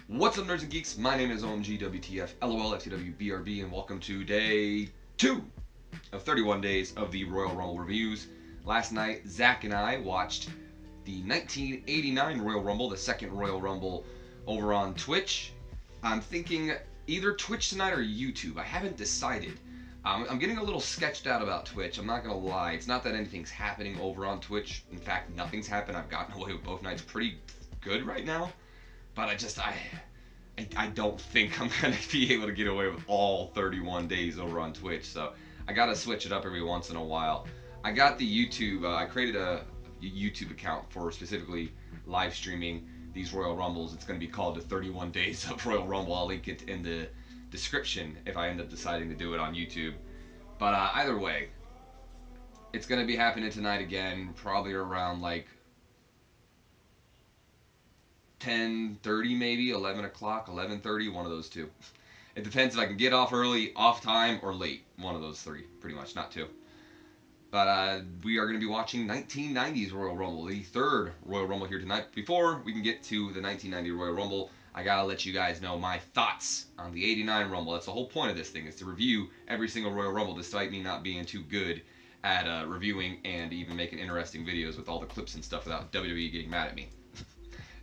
What's up, nerds and geeks? My name is OMG WTF LOL FTW BRB, and welcome to day 2 of 31 days of the Royal Rumble reviews. Last night, Zach and I watched the 1989 Royal Rumble, the second Royal Rumble, over on Twitch. I'm thinking either Twitch tonight or YouTube. I haven't decided. I'm getting a little sketched out about Twitch. I'm not gonna lie. It's not that anything's happening over on Twitch. In fact, nothing's happened. I've gotten away with both nights pretty good right now. But I don't think I'm going to be able to get away with all 31 days over on Twitch. So I got to switch it up every once in a while. I got the YouTube, I created a YouTube account for specifically live streaming these Royal Rumbles. It's going to be called the 31 Days of Royal Rumble. I'll link it in the description if I end up deciding to do it on YouTube. But either way, it's going to be happening tonight again, probably around like 10:30 maybe, 11 o'clock, 11:30, one of those two. It depends if I can get off early, off time, or late. One of those three, pretty much, not two. But we are going to be watching 1990's Royal Rumble, the third Royal Rumble here tonight. Before we can get to the 1990 Royal Rumble, I got to let you guys know my thoughts on the 89 Rumble. That's the whole point of this thing, is to review every single Royal Rumble, despite me not being too good at reviewing and even making interesting videos with all the clips and stuff without WWE getting mad at me.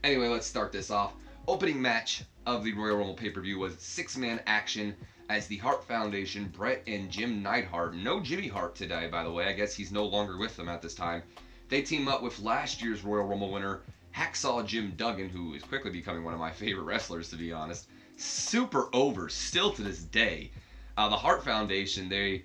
Anyway, let's start this off. Opening match of the Royal Rumble pay-per-view was six-man action as the Hart Foundation, Bret and Jim Neidhart. No Jimmy Hart today, by the way. I guess he's no longer with them at this time. They team up with last year's Royal Rumble winner, Hacksaw Jim Duggan, who is quickly becoming one of my favorite wrestlers, to be honest. Super over, still to this day. The Hart Foundation, they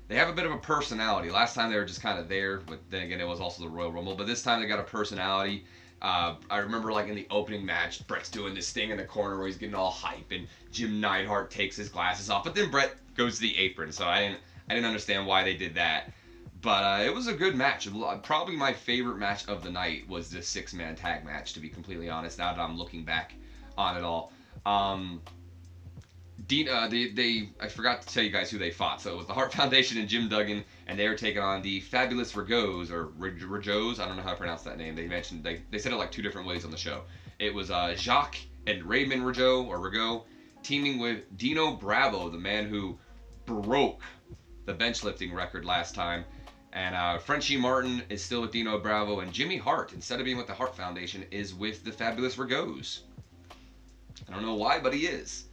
have a bit of a personality. Last time they were just kind of there, but then again, it was also the Royal Rumble. But this time they got a personality. I remember like in the opening match, Bret's doing this thing in the corner where he's getting all hype, and Jim Neidhart takes his glasses off, but then Bret goes to the apron, so I didn't understand why they did that. But it was a good match. Probably my favorite match of the night was the six-man tag match, to be completely honest, now that I'm looking back on it all. I forgot to tell you guys who they fought. So it was the Hart Foundation and Jim Duggan, and they were taking on the Fabulous Rougeaus, or Rougeaus, I don't know how to pronounce that name. They said it like two different ways on the show. It was Jacques and Raymond Rougeau, teaming with Dino Bravo, the man who broke the bench lifting record last time. And Frenchie Martin is still with Dino Bravo, and Jimmy Hart, instead of being with the Hart Foundation, is with the Fabulous Rougeaus. I don't know why, but he is.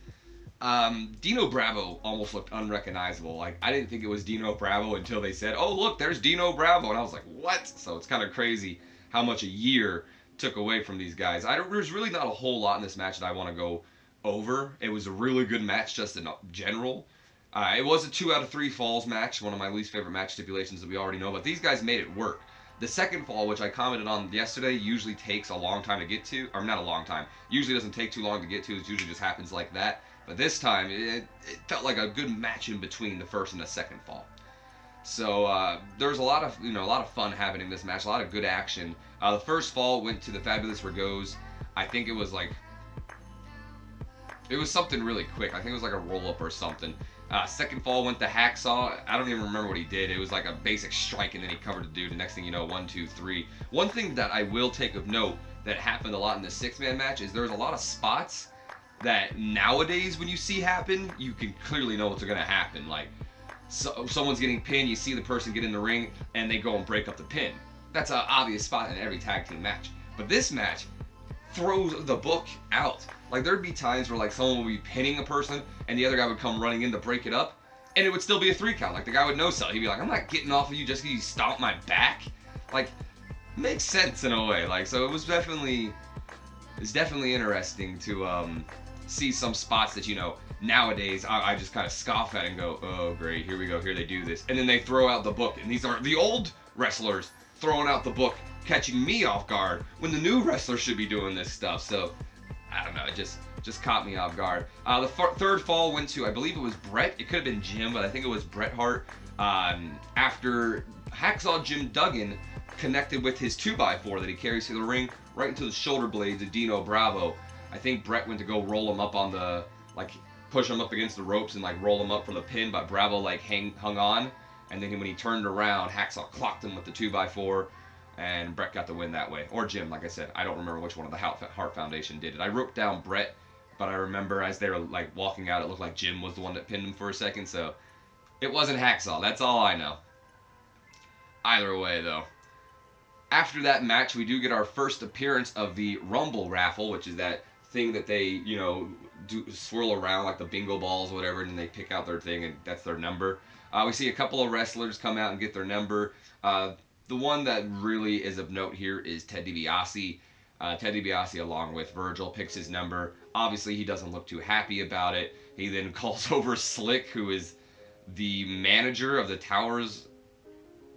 Dino Bravo almost looked unrecognizable. Like, I didn't think it was Dino Bravo until they said, "Oh, look, there's Dino Bravo," and I was like, "What?" So it's kind of crazy how much a year took away from these guys. There's really not a whole lot in this match that I want to go over. It was a really good match, just in general. It was a 2 out of 3 falls match, one of my least favorite match stipulations that we already know, but these guys made it work. The second fall, which I commented on yesterday, usually takes a long time to get to, or not a long time, usually doesn't take too long to get to, it usually just happens like that. But this time, it felt like a good match in between the first and the second fall. So there was a lot of fun happening in this match, a lot of good action. The first fall went to the Fabulous Rougeaus. I think it was something really quick. I think it was like a roll-up or something. Second fall went to Hacksaw. I don't even remember what he did. It was like a basic strike, and then he covered the dude. The next thing you know, 1, 2, 3. One thing that I will take of note that happened a lot in the six-man match is there was a lot of spots that nowadays when you see happen, you can clearly know what's going to happen. Like, someone's getting pinned, you see the person get in the ring, and they go and break up the pin. That's an obvious spot in every tag team match. But this match throws the book out. Like, there'd be times where like someone would be pinning a person, and the other guy would come running in to break it up, and it would still be a 3 count. Like, the guy would no sell. He'd be like, "I'm not getting off of you just because you stomped my back." Like, makes sense in a way. Like, so it's definitely interesting to see some spots that, nowadays I just kind of scoff at and go, "Oh, great, here we go, here they do this." And then they throw out the book, and these are the old wrestlers throwing out the book, catching me off guard when the new wrestlers should be doing this stuff. So, I don't know, it just caught me off guard. The third fall went to, I believe it was Bret. It could have been Jim, but I think it was Bret Hart. After Hacksaw Jim Duggan connected with his 2x4 that he carries to the ring, right into the shoulder blades of Dino Bravo. I think Bret went to go roll him up on the, push him up against the ropes and roll him up from the pin, but Bravo hung on, and then when he turned around, Hacksaw clocked him with the 2x4, and Bret got the win that way. Or Jim, like I said, I don't remember which one of the Hart Foundation did it. I wrote down Bret but I remember as they were like walking out, it looked like Jim was the one that pinned him for a second, so it wasn't Hacksaw. That's all I know. Either way, though. After that match, we do get our first appearance of the Rumble raffle, which is that thing that they, you know, do swirl around like the bingo balls or whatever, and they pick out their thing, and that's their number. We see a couple of wrestlers come out and get their number. The one that really is of note here is Ted DiBiase. Ted DiBiase, along with Virgil, picks his number. Obviously, he doesn't look too happy about it. He then calls over Slick, who is the manager of the Towers.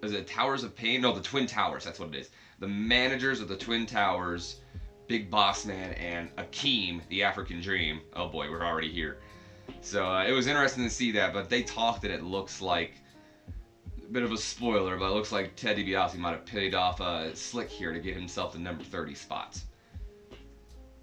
Is it Towers of Pain? No, the Twin Towers. That's what it is. The managers of the Twin Towers, Big Boss Man, and Akeem, the African Dream. Oh boy, we're already here. So it was interesting to see that, but they talked and it looks like a bit of a spoiler, but it looks like Ted DiBiase might have paid off Slick here to get himself the number 30 spot.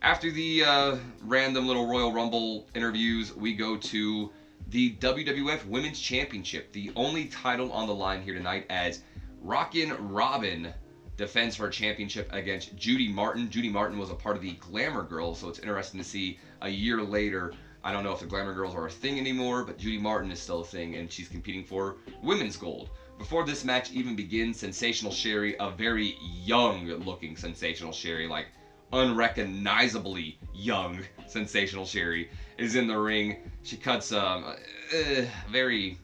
After the random little Royal Rumble interviews, we go to the WWF Women's Championship, the only title on the line here tonight, as Rockin' Robin defends her championship against Judy Martin. Judy Martin was a part of the Glamour Girls, so it's interesting to see a year later. I don't know if the Glamour Girls are a thing anymore, but Judy Martin is still a thing, and she's competing for women's gold. Before this match even begins, Sensational Sherry, a very young-looking Sensational Sherry, like unrecognizably young Sensational Sherry, is in the ring. She cuts a very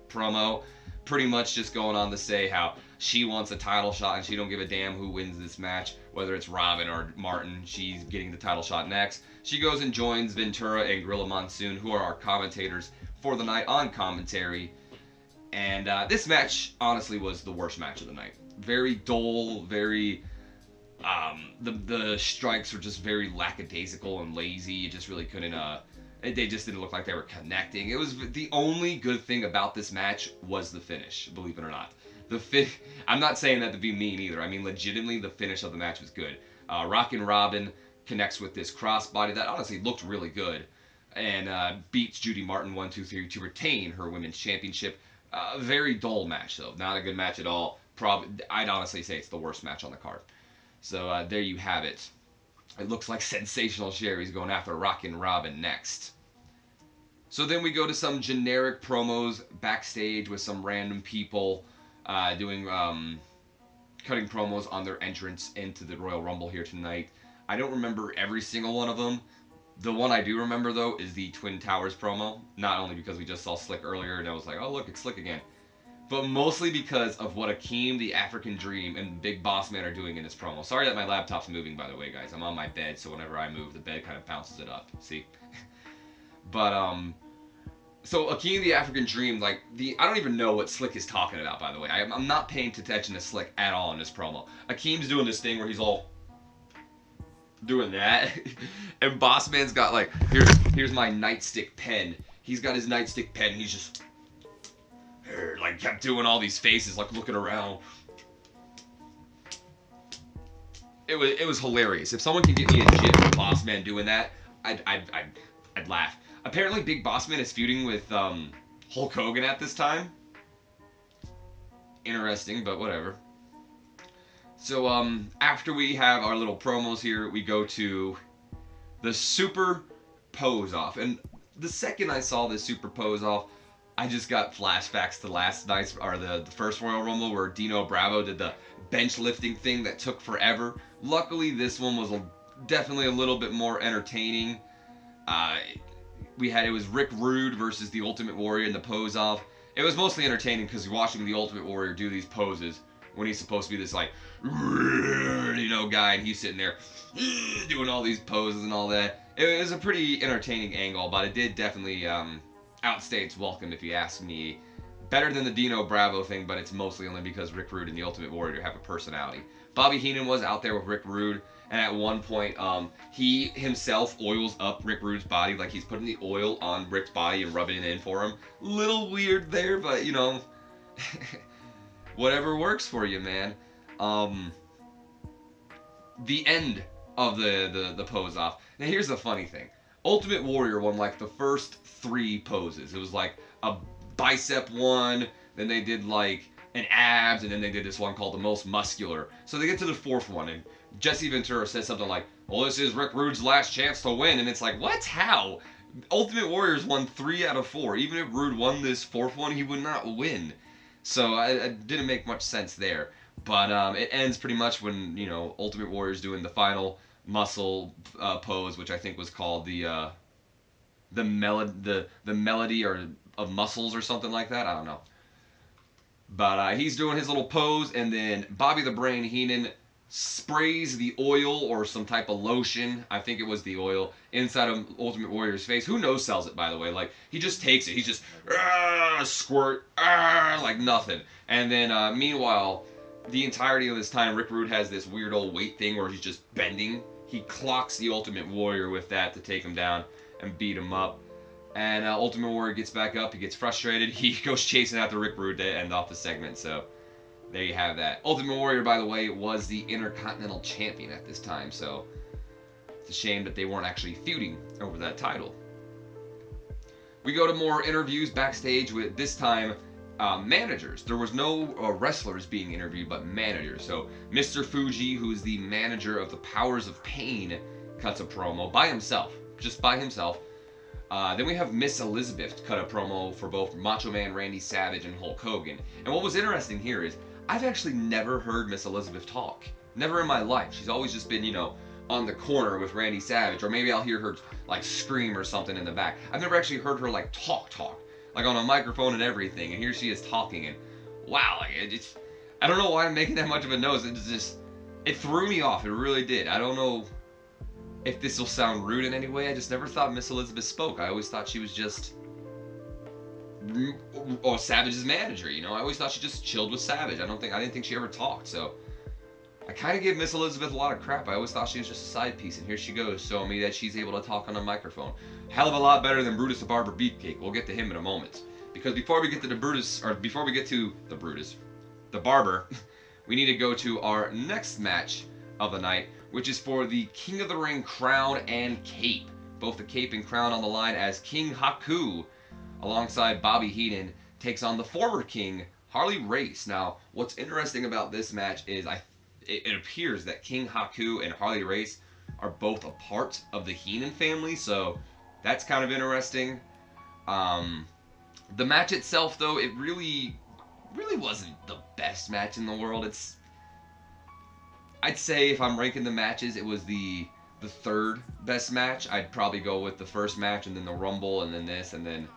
promo, pretty much just going on to say how she wants a title shot and she don't give a damn who wins this match, whether it's Robin or Martin. She's getting the title shot next. She goes and joins Ventura and Gorilla Monsoon, who are our commentators for the night on commentary. And this match, honestly, was the worst match of the night. Very dull, very... the strikes were just very lackadaisical and lazy. You just really couldn't... they just didn't look like they were connecting. It was the only good thing about this match was the finish, believe it or not. I'm not saying that to be mean either. I mean, legitimately, the finish of the match was good. Rockin' Robin connects with this crossbody that honestly looked really good, and beats Judy Martin 1-2-3 to retain her women's championship. Very dull match, though. Not a good match at all. I'd honestly say it's the worst match on the card. So there you have it. It looks like Sensational Sherry's going after Rockin' Robin next. So then we go to some generic promos backstage with some random people doing cutting promos on their entrance into the Royal Rumble here tonight. I don't remember every single one of them. The one I do remember, though, is the Twin Towers promo. Not only because we just saw Slick earlier and I was like, oh, look, it's Slick again. But mostly because of what Akeem, the African Dream, and Big Boss Man are doing in this promo. Sorry that my laptop's moving, by the way, guys. I'm on my bed, so whenever I move, the bed kind of bounces it up. See? But, so Akeem, the African Dream, like, I don't even know what Slick is talking about, by the way. I'm not paying attention to Slick at all in this promo. Akeem's doing this thing where he's all doing that. And Boss Man's got, like, here's my nightstick pen. He's got his nightstick pen, and he's just... like, kept doing all these faces, like, looking around. It was hilarious. If someone can get me a gif of Boss Man doing that, I'd laugh. Apparently, Big Boss Man is feuding with Hulk Hogan at this time. Interesting, but whatever. So, after we have our little promos here, we go to the Super Pose-Off. And the second I saw this Super Pose-Off, I just got flashbacks to last night's, or the first Royal Rumble, where Dino Bravo did the bench lifting thing that took forever. Luckily, this one was definitely a little bit more entertaining. It was Rick Rude versus the Ultimate Warrior in the pose-off. It was mostly entertaining because you're watching the Ultimate Warrior do these poses when he's supposed to be this, like, you know, guy, and he's sitting there doing all these poses and all that. It was a pretty entertaining angle, but it did definitely outstay its welcome, if you ask me. Better than the Dino Bravo thing, but it's mostly only because Rick Rude and the Ultimate Warrior have a personality. Bobby Heenan was out there with Rick Rude, and at one point, he himself oils up Rick Rude's body, like he's putting the oil on Rick's body and rubbing it in for him. Little weird there, but, you know, whatever works for you, man. The end of the pose-off. Now, here's the funny thing. Ultimate Warrior won, like, the first 3 poses. It was, like, a bicep one, then they did, like, an abs, and then they did this one called the most muscular. So they get to the 4th one, and Jesse Ventura says something like, well, this is Rick Rude's last chance to win. And it's like, what? How? Ultimate Warriors won 3 out of 4. Even if Rude won this 4th one, he would not win. So I didn't make much sense there. But it ends pretty much when, you know, Ultimate Warrior's doing the final muscle pose, which I think was called the melody or of muscles or something like that. I don't know. But he's doing his little pose, and then Bobby the Brain Heenan sprays the oil or some type of lotion, I think it was the oil, inside of Ultimate Warrior's face. Who knows sells it, by the way. Like, he just takes it. He's just, squirt, like nothing. And then, meanwhile, the entirety of this time, Rick Rude has this weird old weight thing where he's just bending. He clocks the Ultimate Warrior with that to take him down and beat him up. And Ultimate Warrior gets back up. He gets frustrated. He goes chasing after Rick Rude to end off the segment. So there you have that. Ultimate Warrior, by the way, was the Intercontinental Champion at this time. So it's a shame that they weren't actually feuding over that title. We go to more interviews backstage with, this time, managers. There was no wrestlers being interviewed, but managers. So Mr. Fuji, who's the manager of the Powers of Pain, cuts a promo by himself. Just by himself. Then we have Miss Elizabeth cut a promo for both Macho Man Randy Savage and Hulk Hogan. And what was interesting here is, I've actually never heard Miss Elizabeth talk. Never in my life. She's always just been, you know, on the corner with Randy Savage. Or maybe I'll hear her, like, scream or something in the back. I've never actually heard her, like, talk. Like, on a microphone and everything. And here she is talking. And, wow, like, I don't know why I'm making that much of a nose. It's just, it threw me off. It really did. I don't know if this will sound rude in any way. I just never thought Miss Elizabeth spoke. I always thought she was just Savage's manager, you know. I always thought she just chilled with Savage. I didn't think she ever talked. So I kind of gave Miss Elizabeth a lot of crap. I always thought she was just a side piece, and here she goes showing me that she's able to talk on a microphone. Hell of a lot better than Brutus the Barber Beefcake. We'll get to him in a moment. Because before we get to the Barber, we need to go to our next match of the night, which is for the King of the Ring crown and cape. Both the cape and crown on the line as King Haku, alongside Bobby Heenan, takes on the former King, Harley Race. Now, what's interesting about this match is it appears that King Haku and Harley Race are both a part of the Heenan family, so that's kind of interesting. The match itself, though, it really wasn't the best match in the world. I'd say if I'm ranking the matches, it was the third best match. I'd probably go with the first match, and then the Rumble, and then this, and then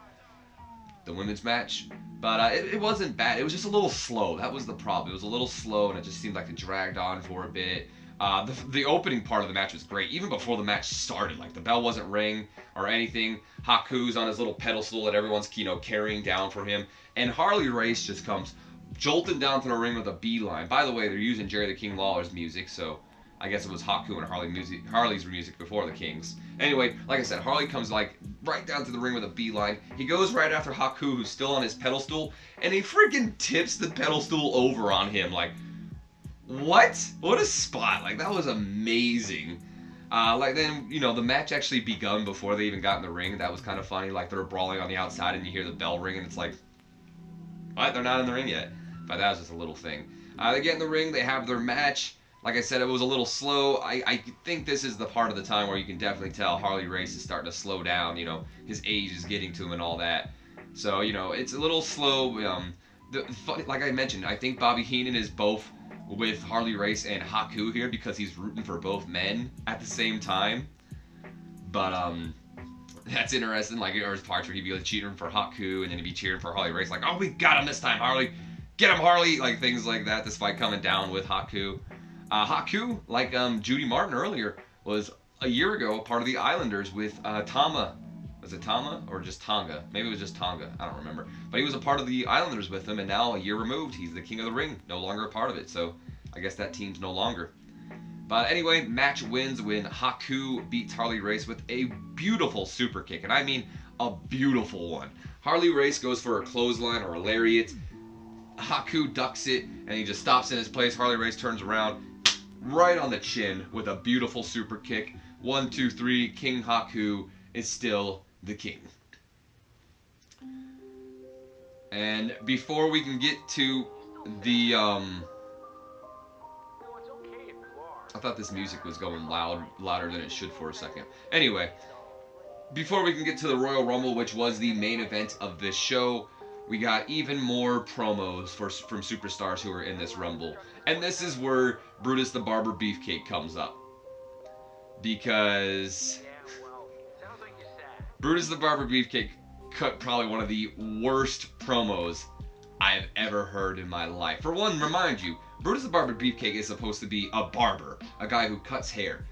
the women's match. But it wasn't bad. It was just a little slow. That was the problem. It was a little slow, and it just seemed like it dragged on for a bit. The opening part of the match was great, even before the match started. Like, the bell wasn't ring or anything. Haku's on his little pedestal that everyone's, you know, carrying down for him. And Harley Race just comes jolting down to the ring with a beeline. By the way, they're using Jerry the King Lawler's music, so I guess it was Haku and Harley's music before the Kings. Anyway, like I said, Harley comes like right down to the ring with a beeline. He goes right after Haku, who's still on his pedestal, and he freaking tips the pedestal over on him. Like, what? What a spot! Like, that was amazing. Like, then, you know, the match actually begun before they even got in the ring. That was kind of funny. Like, they were brawling on the outside, and you hear the bell ring, and it's like, what? They're not in the ring yet. But that was just a little thing. They get in the ring. They have their match. Like I said, it was a little slow. I think this is the part of the time where you can definitely tell Harley Race is starting to slow down. You know, his age is getting to him and all that. So, you know, it's a little slow. Like I mentioned, I think Bobby Heenan is both with Harley Race and Haku here because he's rooting for both men at the same time. But, that's interesting. Like, there's parts where he'd be like cheering for Haku, and then he'd be cheering for Harley Race. Like, oh, we got him this time, Harley. Get him, Harley. Like, things like that. This fight coming down with Haku. Haku, like Judy Martin earlier, was a year ago part of the Islanders with Tama. Was it Tama or just Tonga? Maybe it was just Tonga. I don't remember. But he was a part of the Islanders with them, and now a year removed, he's the King of the Ring. No longer a part of it. So I guess that team's no longer. But anyway, match wins when Haku beats Harley Race with a beautiful super kick. And I mean a beautiful one. Harley Race goes for a clothesline or a lariat. Haku ducks it, and he just stops in his place. Harley Race turns around, right on the chin with a beautiful super kick. 1, 2, 3. King Haku is still the king. And before we can get to the I thought this music was going louder than it should for a second. Anyway, before we can get to the Royal Rumble, which was the main event of this show, we got even more promos from superstars who were in this Rumble. And this is where Brutus the Barber Beefcake comes up. Because Brutus the Barber Beefcake cut probably one of the worst promos I've ever heard in my life. For one, remind you, Brutus the Barber Beefcake is supposed to be a barber, a guy who cuts hair.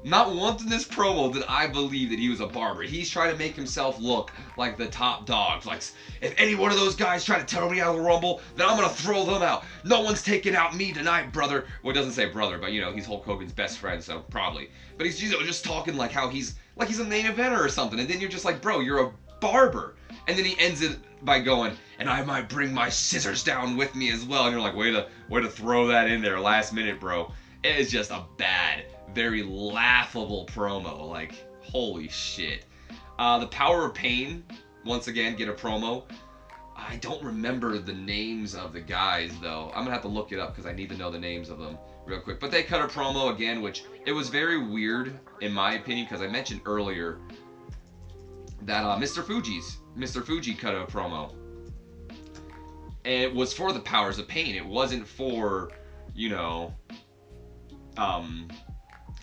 Not once in this promo did I believe that he was a barber. He's trying to make himself look like the top dogs. Like, if any one of those guys try to tear me out of the Rumble, then I'm going to throw them out. No one's taking out me tonight, brother. Well, it doesn't say brother, but, you know, he's Hulk Hogan's best friend, so probably. But he's just talking like how he's a main eventer or something. And then you're just like, bro, you're a barber. And then he ends it by going, and I might bring my scissors down with me as well. And you're like, way to throw that in there last minute, bro. It is just a bad, very laughable promo. Like, holy shit. The Power of Pain, once again, get a promo. I don't remember the names of the guys, though. I'm going to have to look it up because I need to know the names of them real quick. But they cut a promo again, which it was very weird, in my opinion, because I mentioned earlier that Mr. Fuji cut a promo. And it was for the Powers of Pain. It wasn't for, you know,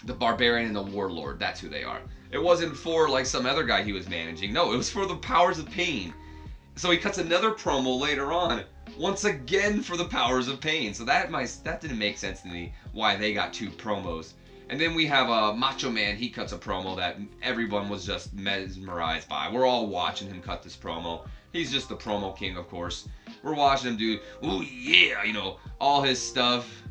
the Barbarian and the Warlord. That's who they are. It wasn't for like some other guy he was managing. No, it was for the Powers of Pain. So he cuts another promo later on, once again for the Powers of Pain. So that didn't make sense to me why they got two promos. And then we have Macho Man. He cuts a promo that everyone was just mesmerized by. We're all watching him cut this promo. He's just the promo king, of course. We're watching him do, ooh yeah, you know, all his stuff.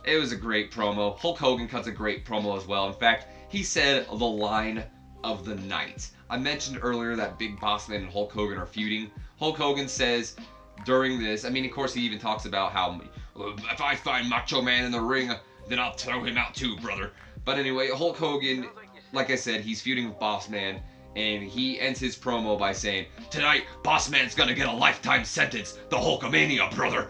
It was a great promo. Hulk Hogan cuts a great promo as well. In fact, he said the line of the night. I mentioned earlier that Big Boss Man and Hulk Hogan are feuding. Hulk Hogan says during this, I mean, of course, he even talks about how, if I find Macho Man in the ring, then I'll throw him out too, brother. But anyway, Hulk Hogan, like I said, he's feuding with Boss Man, and he ends his promo by saying, tonight, Boss Man's gonna get a lifetime sentence, the Hulkamania, brother.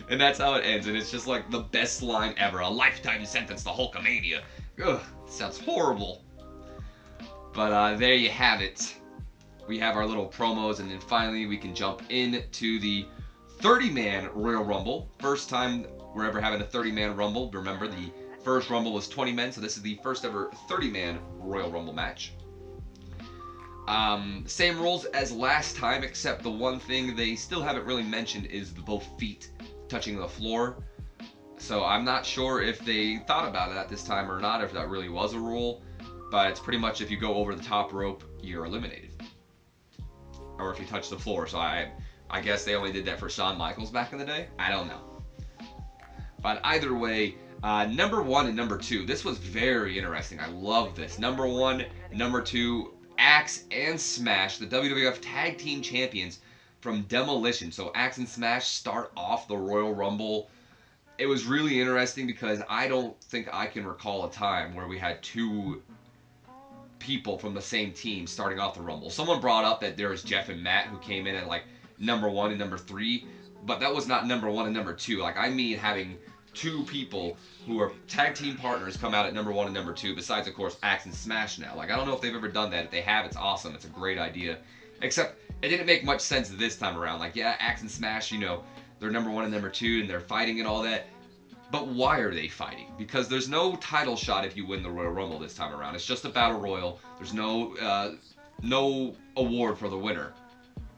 And that's how it ends, and it's just like the best line ever, a lifetime sentence, the Hulkamania. Ugh, sounds horrible. But there you have it. We have our little promos, and then finally we can jump into the 30-man Royal Rumble. First time we're ever having a 30-man Rumble. Remember, the first Rumble was 20 men, so this is the first ever 30-man Royal Rumble match. Same rules as last time, except the one thing they still haven't really mentioned is both feet touching the floor. So I'm not sure if they thought about it at this time or not, if that really was a rule. But it's pretty much if you go over the top rope, you're eliminated. Or if you touch the floor. So I guess they only did that for Shawn Michaels back in the day. I don't know. But either way, number 1 and number 2. This was very interesting. I love this. Number 1, number 2, Axe and Smash, the WWF Tag Team Champions from Demolition. So Axe and Smash start off the Royal Rumble. It was really interesting because I don't think I can recall a time where we had two people from the same team starting off the Rumble. Someone brought up that there was Jeff and Matt who came in at like number 1 and number 3, but that was not number 1 and number 2. Like, I mean having two people who are tag team partners come out at number 1 and number 2, besides, of course, Axe and Smash now. Like, I don't know if they've ever done that. If they have, it's awesome. It's a great idea. Except, it didn't make much sense this time around. Like, yeah, Axe and Smash, you know, they're number 1 and number 2, and they're fighting and all that. But why are they fighting? Because there's no title shot if you win the Royal Rumble this time around. It's just a battle royal. There's no award for the winner.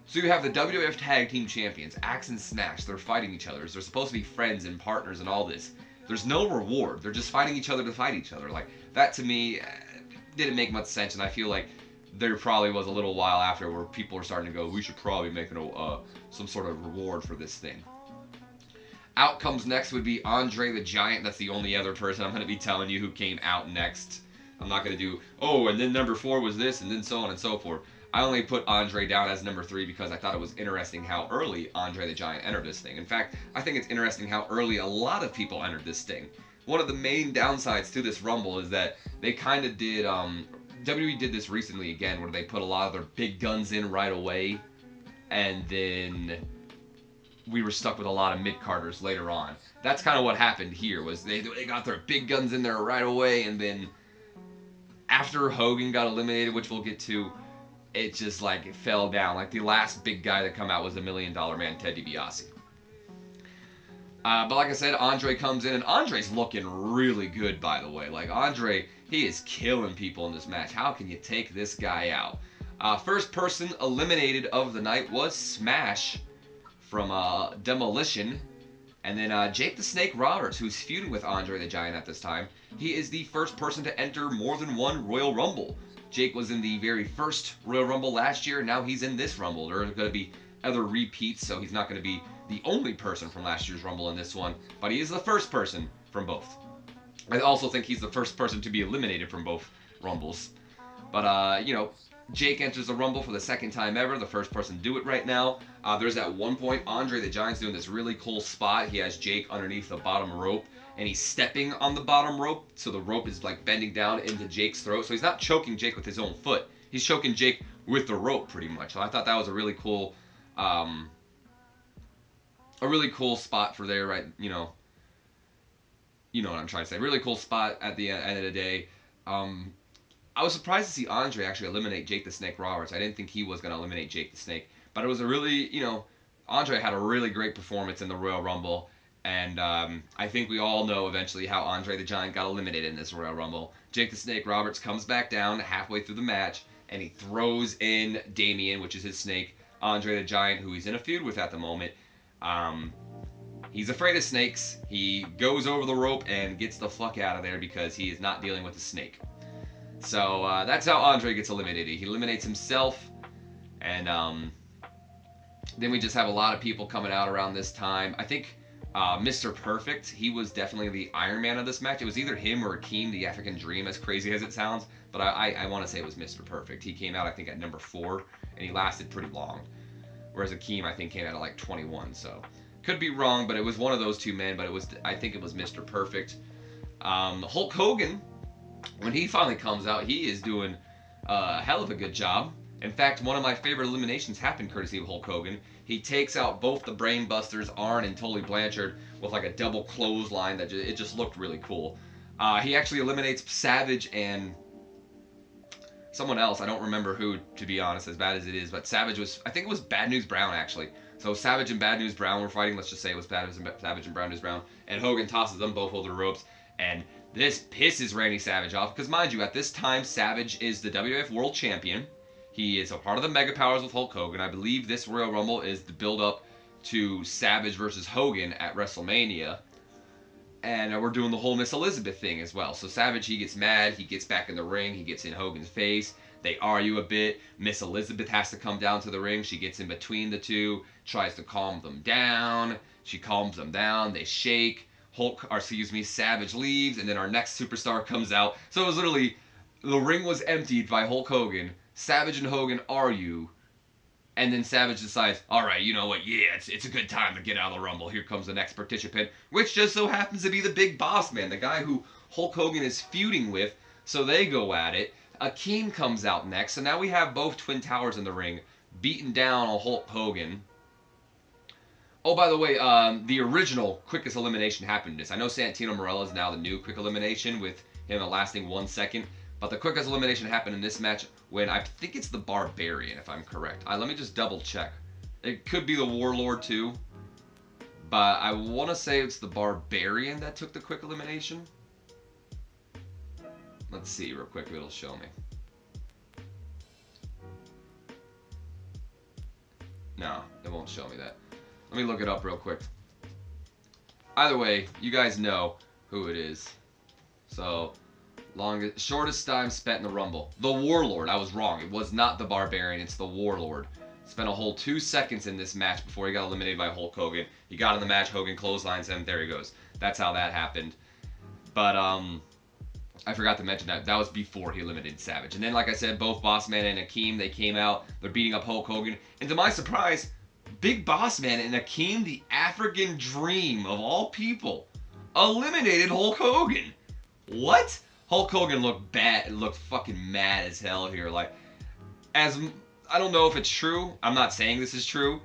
So you have the WWF Tag Team Champions, Axe and Smash. They're fighting each other. They're supposed to be friends and partners and all this. There's no reward. They're just fighting each other to fight each other. Like, that to me didn't make much sense, and I feel like there probably was a little while after where people were starting to go, we should probably make some sort of reward for this thing. Out comes next would be Andre the Giant. That's the only other person I'm going to be telling you who came out next. I'm not going to do, oh, and then number 4 was this, and then so on and so forth. I only put Andre down as number 3 because I thought it was interesting how early Andre the Giant entered this thing. In fact, I think it's interesting how early a lot of people entered this thing. One of the main downsides to this Rumble is that they kind of did, WWE did this recently again, where they put a lot of their big guns in right away, and then we were stuck with a lot of mid-carders later on. That's kind of what happened here, was they got their big guns in there right away, and then after Hogan got eliminated, which we'll get to, it just like it fell down. Like the last big guy that come out was the $1 Million Man, Ted DiBiase. But like I said, Andre comes in, and Andre's looking really good, by the way. Like Andre, he is killing people in this match. How can you take this guy out? First person eliminated of the night was Smash from Demolition. And then Jake the Snake Roberts, who's feuding with Andre the Giant at this time. He is the first person to enter more than one Royal Rumble. Jake was in the very first Royal Rumble last year, and now he's in this Rumble. There are going to be other repeats, so he's not going to be the only person from last year's Rumble in this one, but he is the first person from both. I also think he's the first person to be eliminated from both Rumbles. But, you know, Jake enters the Rumble for the second time ever, the first person to do it right now. There's at one point, Andre the Giant's doing this really cool spot. He has Jake underneath the bottom rope, and he's stepping on the bottom rope, so the rope is like bending down into Jake's throat. So he's not choking Jake with his own foot. He's choking Jake with the rope, pretty much. So I thought that was a really cool spot for there, right? You know what I'm trying to say. Really cool spot at the end of the day. I was surprised to see Andre actually eliminate Jake the Snake Roberts. I didn't think he was going to eliminate Jake the Snake. But it was a really, Andre had a really great performance in the Royal Rumble. And I think we all know eventually how Andre the Giant got eliminated in this Royal Rumble. Jake the Snake Roberts comes back down halfway through the match, and he throws in Damien, which is his snake, Andre the Giant, who he's in a feud with at the moment. He's afraid of snakes. He goes over the rope and gets the fuck out of there because he is not dealing with a snake. So that's how Andre gets eliminated. He eliminates himself, and then we just have a lot of people coming out around this time. I think Mr. Perfect, he was definitely the Iron Man of this match. It was either him or Akeem, the African Dream, as crazy as it sounds, but I want to say it was Mr. Perfect. He came out, I think, at number 4, and he lasted pretty long, whereas Akeem, I think, came out at like 21, so could be wrong, but it was one of those two men, but I think it was Mr. Perfect. Hulk Hogan, when he finally comes out, he is doing a hell of a good job. In fact, one of my favorite eliminations happened courtesy of Hulk Hogan. He takes out both the Brain Busters, Arn and Tully Blanchard, with like a double clothesline that it just looked really cool. He actually eliminates Savage and someone else. I don't remember who, to be honest, as bad as it is. But Savage was, I think it was Bad News Brown, actually. So Savage and Bad News Brown were fighting. Let's just say it was Savage and Bad News Brown. And Hogan tosses them both over the ropes. And this pisses Randy Savage off. Because mind you, at this time, Savage is the WWF World Champion. He is a part of the Mega Powers with Hulk Hogan. I believe this Royal Rumble is the build-up to Savage versus Hogan at WrestleMania. And we're doing the whole Miss Elizabeth thing as well. So Savage, he gets mad. He gets back in the ring. He gets in Hogan's face. They argue a bit. Miss Elizabeth has to come down to the ring. She gets in between the two, tries to calm them down. She calms them down. They shake. Savage leaves, and then our next superstar comes out. So it was literally, the ring was emptied by Hulk Hogan. Savage and Hogan argue, and then Savage decides, all right, you know what, yeah, it's a good time to get out of the Rumble. Here comes the next participant, which just so happens to be the Big Boss Man, the guy who Hulk Hogan is feuding with, so they go at it. Akeem comes out next, so now we have both Twin Towers in the ring, beating down on Hulk Hogan. Oh, by the way, the original quickest elimination happened in this. I know Santino Marella is now the new quick elimination with him lasting 1 second. But the quickest elimination happened in this match when I think it's the Barbarian, if I'm correct. Let me just double check. It could be the Warlord too. But I want to say it's the Barbarian that took the quick elimination. Let's see real quick if it'll show me. No, it won't show me that. Let me look it up real quick. Either way, you guys know who it is. So, shortest time spent in the Rumble. The Warlord. I was wrong. It was not the Barbarian. It's the Warlord. Spent a whole 2 seconds in this match before he got eliminated by Hulk Hogan. He got in the match. Hogan clotheslines him. There he goes. That's how that happened. But I forgot to mention that. That was before he eliminated Savage. And then, like I said, both Boss Man and Akeem, they came out. They're beating up Hulk Hogan. And to my surprise, Big Boss Man and Akeem, the African Dream of all people, eliminated Hulk Hogan. What? Hulk Hogan looked bad, looked fucking mad as hell here. Like, I don't know if it's true. I'm not saying this is true,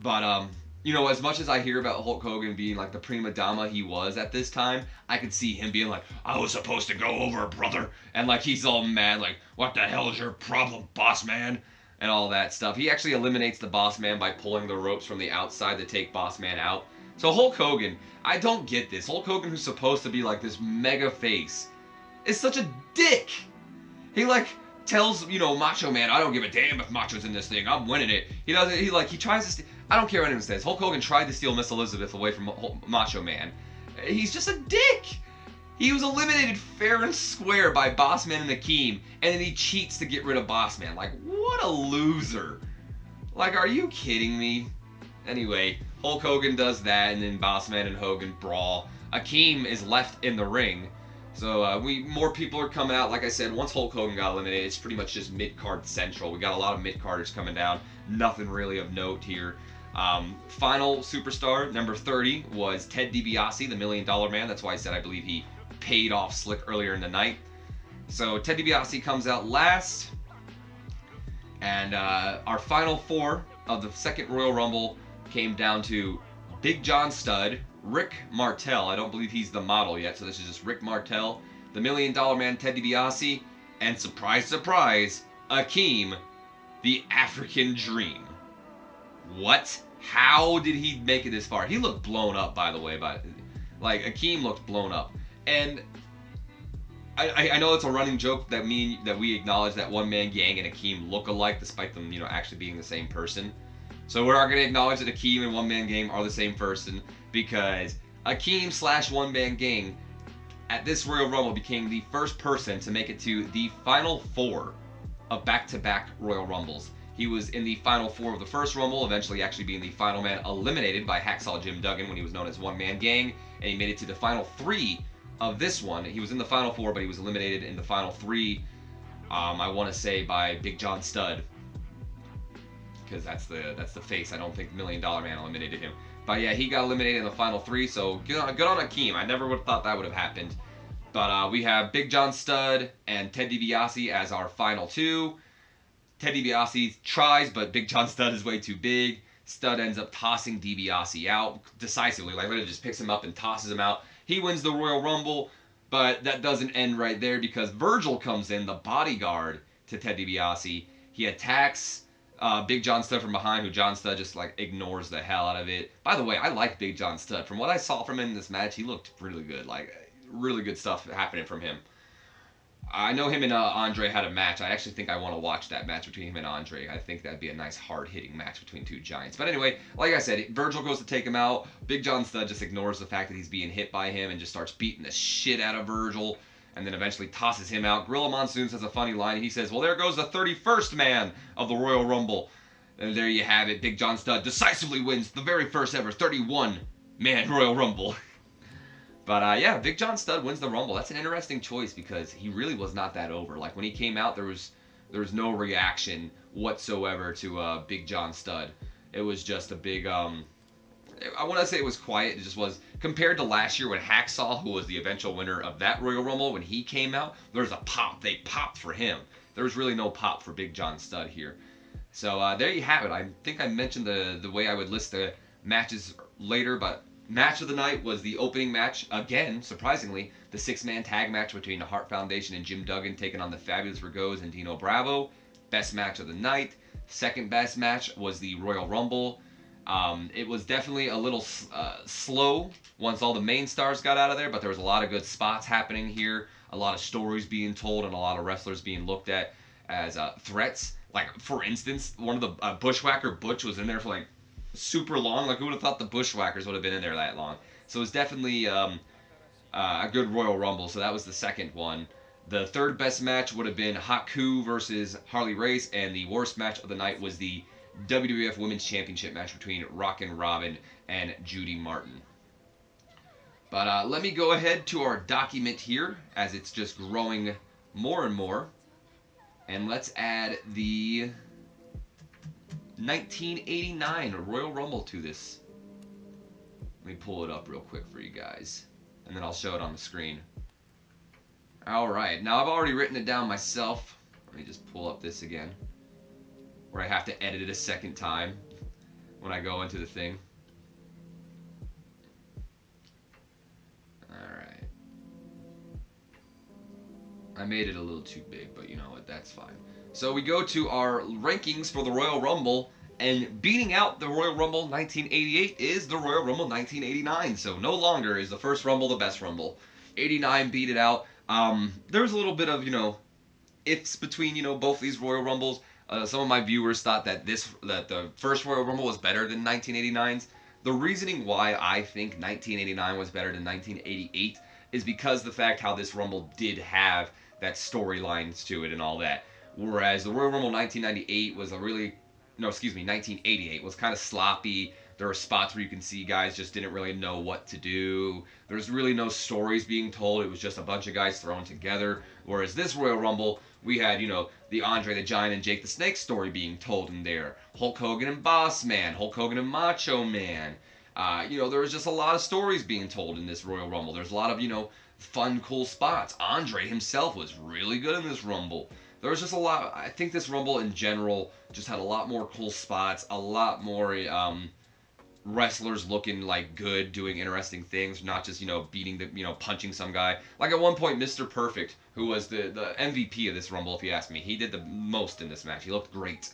but you know, as much as I hear about Hulk Hogan being like the prima donna he was at this time, I could see him being like, I was supposed to go over, brother. And like he's all mad, like, what the hell is your problem, boss man? And all that stuff. He actually eliminates the boss man by pulling the ropes from the outside to take boss man out. So Hulk Hogan, I don't get this. Hulk Hogan, who's supposed to be like this mega face, is such a dick. He like tells, you know, Macho Man, I don't give a damn if Macho's in this thing. I'm winning it. He doesn't. He tries to. I don't care what anyone says. Hulk Hogan tried to steal Miss Elizabeth away from Macho Man. He's just a dick. He was eliminated fair and square by Bossman and Akeem, and then he cheats to get rid of Bossman. Like, what a loser. Like, are you kidding me? Anyway, Hulk Hogan does that, and then Bossman and Hogan brawl. Akeem is left in the ring. So more people are coming out. Like I said, once Hulk Hogan got eliminated, it's pretty much just mid-card central. We got a lot of mid-carders coming down. Nothing really of note here. Final superstar, number 30, was Ted DiBiase, the $1 Million Man. That's why I said I believe he paid off Slick earlier in the night. So Ted DiBiase comes out last. And our final four of the second Royal Rumble came down to Big John Studd, Rick Martel, I don't believe he's the model yet, so this is just Rick Martel, the $1 Million Man Ted DiBiase, and surprise, surprise, Akeem, the African Dream. What? How did he make it this far? He looked blown up, by the way, but like Akeem looked blown up. And I know it's a running joke that we acknowledge that One Man Gang and Akeem look alike, despite them, you know, actually being the same person. So we're going to acknowledge that Akeem and One Man Gang are the same person, because Akeem / One Man Gang at this Royal Rumble became the first person to make it to the final four of back-to-back Royal Rumbles. He was in the final four of the first Rumble, eventually actually being the final man eliminated by Hacksaw Jim Duggan when he was known as One Man Gang, and he made it to the final three of this one. He was in the final four, but he was eliminated in the final three, I want to say, by Big John Studd, because that's the face. I don't think $1 Million Man eliminated him. But yeah, he got eliminated in the final three, so good on Akeem. I never would have thought that would have happened. But we have Big John Studd and Ted DiBiase as our final two. Ted DiBiase tries, but Big John Studd is way too big. Studd ends up tossing DiBiase out decisively. Like, literally just picks him up and tosses him out. He wins the Royal Rumble, but that doesn't end right there, because Virgil comes in, the bodyguard to Ted DiBiase. He attacks Big John Studd from behind, who John Studd just like ignores the hell out of it. By the way, I like Big John Studd. From what I saw from him in this match, he looked really good. Like, really good stuff happening from him. I know him and Andre had a match. I actually think I want to watch that match between him and Andre. I think that'd be a nice hard-hitting match between two giants. But anyway, like I said, Virgil goes to take him out. Big John Studd just ignores the fact that he's being hit by him and just starts beating the shit out of Virgil, and then eventually tosses him out. Gorilla Monsoon says a funny line. He says, well, there goes the 31st man of the Royal Rumble. And there you have it. Big John Studd decisively wins the very first ever 31-man Royal Rumble. But yeah, Big John Studd wins the Rumble. That's an interesting choice, because he really was not that over. Like, when he came out, there was no reaction whatsoever to Big John Studd. It was just a big, I want to say it was quiet. It just was, compared to last year when Hacksaw, who was the eventual winner of that Royal Rumble, when he came out, there was a pop. They popped for him. There was really no pop for Big John Studd here. So there you have it. I think I mentioned the way I would list the matches later, but match of the night was the opening match, again, surprisingly, the 6-man tag match between the Hart Foundation and Jim Duggan taking on the Fabulous Virgos and Dino Bravo. Best match of the night. Second best match was the Royal Rumble. It was definitely a little slow once all the main stars got out of there, but there was a lot of good spots happening here, a lot of stories being told, and a lot of wrestlers being looked at as threats. Like, for instance, one of the Bushwhacker Butch was in there for like super long. Like, who would have thought the Bushwhackers would have been in there that long? So it was definitely a good Royal Rumble. So that was the second one. The third best match would have been Haku versus Harley Race, and the worst match of the night was the WWF Women's Championship match between Rockin' Robin and Judy Martin. But let me go ahead to our document here, as it's just growing more and more. And let's add the 1989 Royal Rumble to this. Let me pull it up real quick for you guys, and then I'll show it on the screen. Alright, now I've already written it down myself. Let me just pull up this again, where I have to edit it a second time when I go into the thing. I made it a little too big, but you know what? That's fine. So we go to our rankings for the Royal Rumble, and beating out the Royal Rumble 1988 is the Royal Rumble 1989. So no longer is the first Rumble the best Rumble. 89 beat it out. There was a little bit of, ifs between, both these Royal Rumbles. Some of my viewers thought that the first Royal Rumble was better than 1989's. The reasoning why I think 1989 was better than 1988 is because the fact how this Rumble did have that storylines to it and all that. Whereas the Royal Rumble 1998 was 1988 was kind of sloppy. There were spots where you can see guys just didn't really know what to do. There's really no stories being told. It was just a bunch of guys thrown together. Whereas this Royal Rumble, we had, the Andre the Giant and Jake the Snake story being told in there. Hulk Hogan and Boss Man. Hulk Hogan and Macho Man. There was just a lot of stories being told in this Royal Rumble. There's a lot of, fun, cool spots. Andre himself was really good in this Rumble. There was just a lot. I think this Rumble in general just had a lot more cool spots, a lot more wrestlers looking like good, doing interesting things, not just beating punching some guy. Like at one point, Mr. Perfect, who was the MVP of this Rumble, if you ask me, he did the most in this match. He looked great.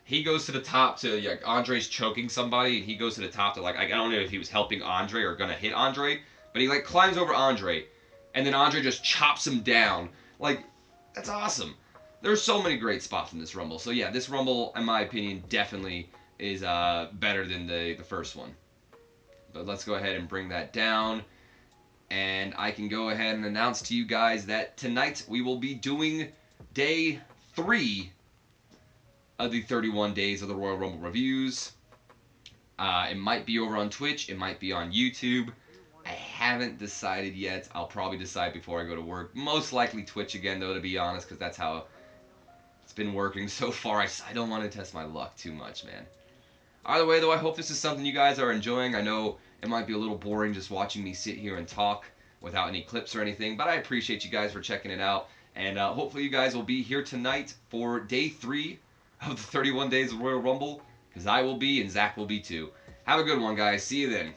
He goes to the top to Andre's choking somebody, and he goes to the top to I don't know if he was helping Andre or gonna hit Andre, but he climbs over Andre, and then Andre just chops him down. That's awesome. There's so many great spots in this Rumble. So yeah, this Rumble, in my opinion, definitely is better than the first one. But let's go ahead and bring that down. And I can go ahead and announce to you guys that tonight we will be doing day 3 of the 31 days of the Royal Rumble reviews. It might be over on Twitch. It might be on YouTube. I haven't decided yet. I'll probably decide before I go to work. Most likely Twitch again, though, to be honest, because that's how it's been working so far. I don't want to test my luck too much, man. Either way, though, I hope this is something you guys are enjoying. I know it might be a little boring just watching me sit here and talk without any clips or anything, but I appreciate you guys for checking it out. And hopefully you guys will be here tonight for day 3 of the 31 days of Royal Rumble, because I will be and Zach will be too. Have a good one, guys. See you then.